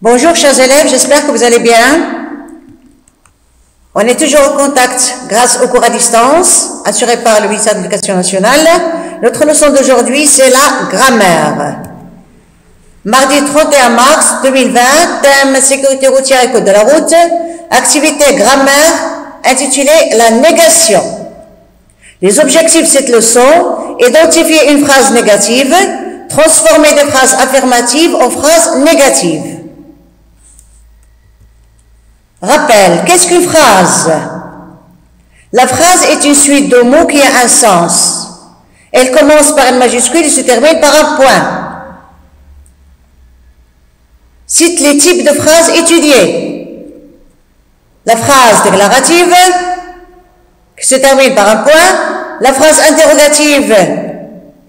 Bonjour chers élèves, j'espère que vous allez bien. On est toujours en contact grâce au cours à distance assuré par le ministère de l'Éducation nationale. Notre leçon d'aujourd'hui, c'est la grammaire. Mardi 31 mars 2020, thème sécurité routière et code de la route, activité grammaire intitulée la négation. Les objectifs de cette leçon, identifier une phrase négative, transformer des phrases affirmatives en phrases négatives. Rappel, qu'est-ce qu'une phrase? La phrase est une suite de mots qui a un sens. Elle commence par une majuscule et se termine par un point. Cite les types de phrases étudiées. La phrase déclarative, qui se termine par un point. La phrase interrogative,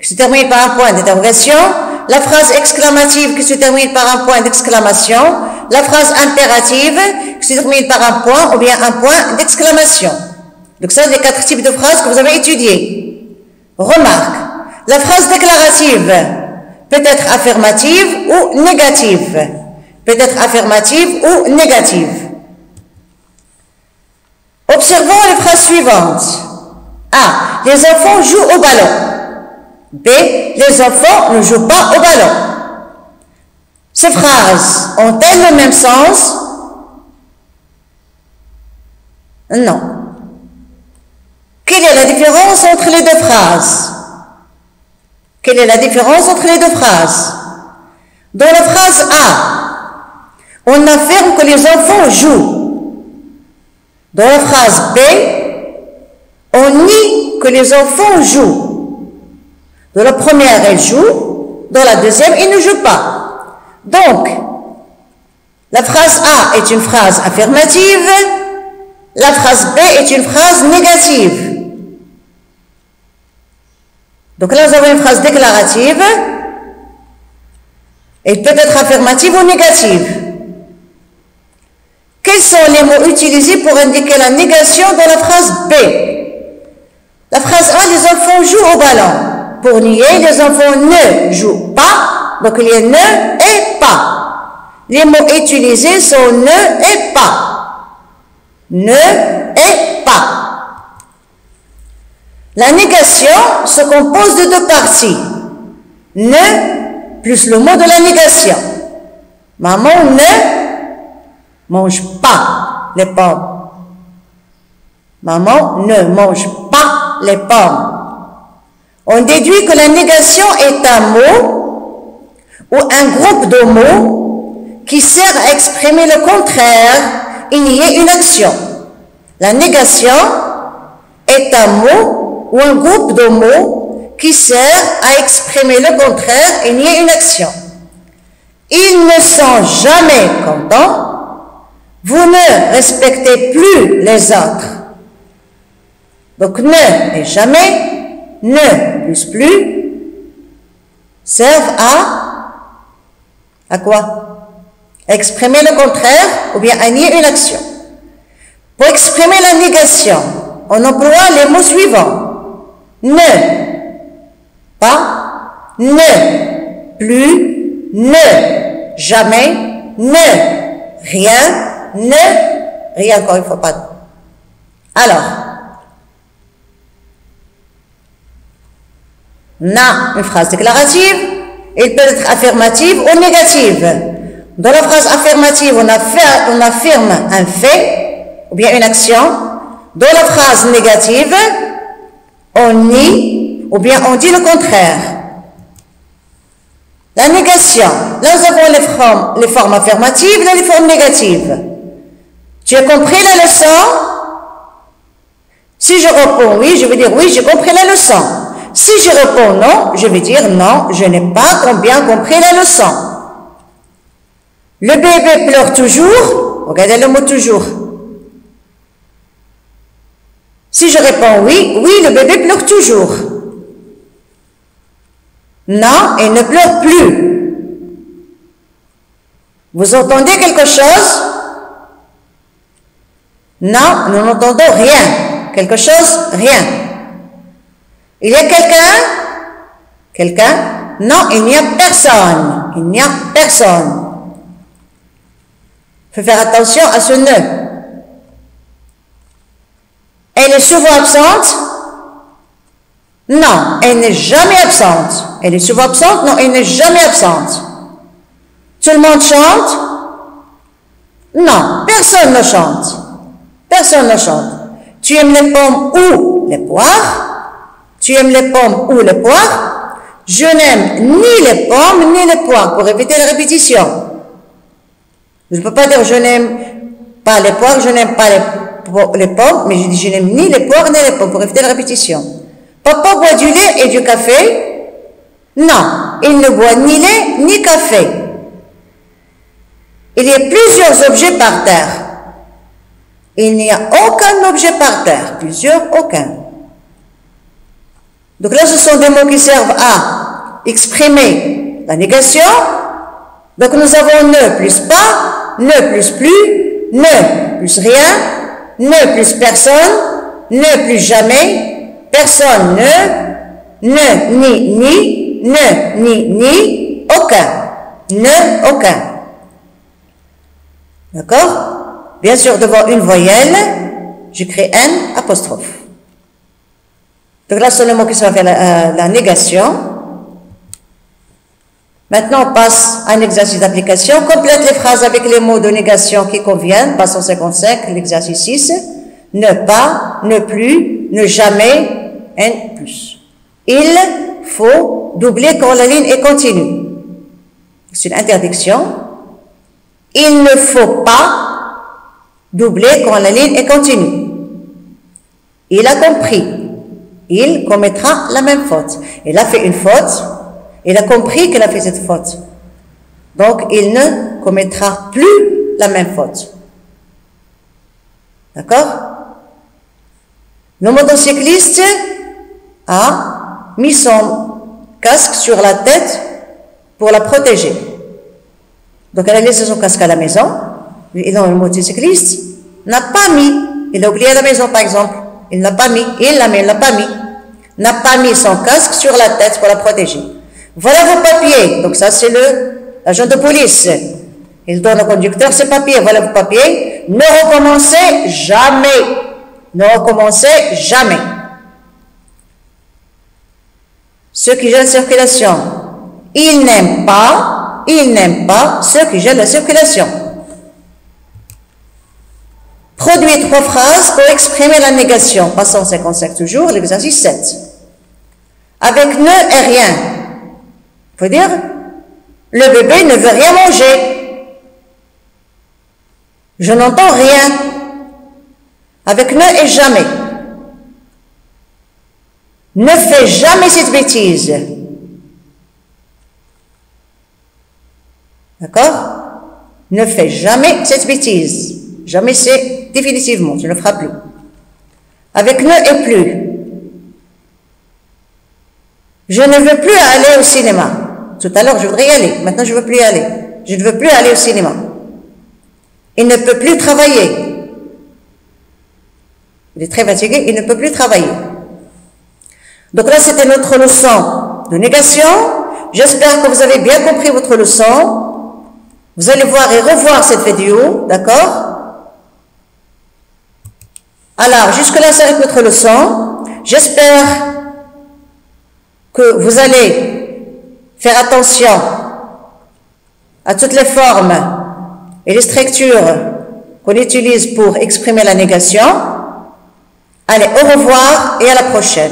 qui se termine par un point d'interrogation. La phrase exclamative, qui se termine par un point d'exclamation. La phrase impérative, qui se termine par un point ou bien un point d'exclamation. Donc ça, c'est les 4 types de phrases que vous avez étudiées. Remarque, la phrase déclarative peut être affirmative ou négative. Peut être affirmative ou négative. Observons les phrases suivantes. A. Les enfants jouent au ballon. B. Les enfants ne jouent pas au ballon. Ces phrases ont-elles le même sens? Non. Quelle est la différence entre les deux phrases? Quelle est la différence entre les deux phrases? Dans la phrase A, on affirme que les enfants jouent. Dans la phrase B, on nie que les enfants jouent. Dans la première, elle joue. Dans la deuxième, ils ne jouent pas. Donc, la phrase A est une phrase affirmative. La phrase B est une phrase négative. Donc là, nous avons une phrase déclarative. Elle peut être affirmative ou négative. Quels sont les mots utilisés pour indiquer la négation dans la phrase B? La phrase A, les enfants jouent au ballon. Pour nier, les enfants ne jouent pas. Donc il y a ne et pas. Les mots utilisés sont ne et pas. Ne et pas. La négation se compose de 2 parties. Ne plus le mot de la négation. Maman ne mange pas les pommes. Maman ne mange pas les pommes. On déduit que la négation est un mot ou un groupe de mots qui sert à exprimer le contraire et nier une action. La négation est un mot ou un groupe de mots qui sert à exprimer le contraire et nier une action. Ils ne sont jamais contents. Vous ne respectez plus les autres. Donc ne et jamais, ne plus servent à quoi? Exprimer le contraire ou bien à nier une action. Pour exprimer la négation, on emploie les mots suivants. Ne, pas, ne, plus, ne, jamais, ne, rien encore une fois pas. Alors, na, une phrase déclarative, elle peut être affirmative ou négative. Dans la phrase affirmative, on affirme un fait ou bien une action. Dans la phrase négative, on nie ou bien on dit le contraire. La négation, là nous avons les formes affirmatives et les formes négatives. Tu as compris la leçon? Si je réponds oui, je vais dire oui, j'ai compris la leçon. Si je réponds non, je vais dire non, je n'ai pas bien compris la leçon. Le bébé pleure toujours. Regardez le mot toujours. Si je réponds oui, oui, le bébé pleure toujours. Non, il ne pleure plus. Vous entendez quelque chose? Non, nous n'entendons rien. Quelque chose? Rien. Il y a quelqu'un? Quelqu'un? Non, il n'y a personne. Il n'y a personne. faut faire attention à ce ne. Elle est souvent absente? Non, elle n'est jamais absente. Elle est souvent absente? Non, elle n'est jamais absente. Tout le monde chante? Non, personne ne chante. Personne ne chante. Tu aimes les pommes ou les poires? Tu aimes les pommes ou les poires? Je n'aime ni les pommes ni les poires, pour éviter la répétition. Je ne peux pas dire je n'aime pas les poires, je n'aime pas les pommes, mais je dis je n'aime ni les poires ni les pommes, pour éviter la répétition. Papa boit du lait et du café? Non, il ne boit ni lait ni café. Il y a plusieurs objets par terre. Il n'y a aucun objet par terre. Plusieurs, aucun. Donc là, ce sont des mots qui servent à exprimer la négation. Donc nous avons ne plus pas, ne plus plus, ne plus rien, ne plus personne, ne plus jamais, personne ne, ni, ne, ni, aucun, ne, aucun. D'accord? Bien sûr, devant une voyelle, j'écris N apostrophe. Donc là, c'est le mot qui sert à faire la négation. Maintenant, on passe à un exercice d'application. Complète les phrases avec les mots de négation qui conviennent. Passons 55, l'exercice 6. Ne pas, ne plus, ne jamais, N plus. Il faut doubler quand la ligne est continue. C'est une interdiction. Il ne faut pas doubler quand la ligne est continue. Il a compris. Il commettra la même faute. Il a fait une faute. Il a compris qu'il a fait cette faute. Donc, il ne commettra plus la même faute. D'accord? Le motocycliste a mis son casque sur la tête pour la protéger. Donc, elle a laissé son casque à la maison. Et donc, le motocycliste n'a pas mis. Il a oublié à la maison, par exemple. Il n'a pas mis. Il l'a mis, il n'a pas mis. N'a pas mis son casque sur la tête pour la protéger. Voilà vos papiers. Donc, ça, c'est l'agent de police. Il donne au conducteur ses papiers. Voilà vos papiers. Ne recommencez jamais. Ne recommencez jamais. Ceux qui gênent la circulation. Ils n'aiment pas ceux qui gênent la circulation. Produis 3 phrases pour exprimer la négation. Passons 55 toujours, l'exercice 7. Avec ne et rien. Il faut dire, le bébé ne veut rien manger. Je n'entends rien. Avec ne et jamais. Ne fais jamais cette bêtise. D'accord? Ne fais jamais cette bêtise. Jamais, c'est définitivement, tu ne le feras plus. Avec ne et plus. Je ne veux plus aller au cinéma. Tout à l'heure, je voudrais y aller. Maintenant, je ne veux plus y aller. Je ne veux plus aller au cinéma. Il ne peut plus travailler. Il est très fatigué, il ne peut plus travailler. Donc là, c'était notre leçon de négation. J'espère que vous avez bien compris votre leçon. Vous allez voir et revoir cette vidéo, d'accord? Alors, jusque-là, ça va être notre leçon. J'espère que vous allez faire attention à toutes les formes et les structures qu'on utilise pour exprimer la négation. Allez, au revoir et à la prochaine.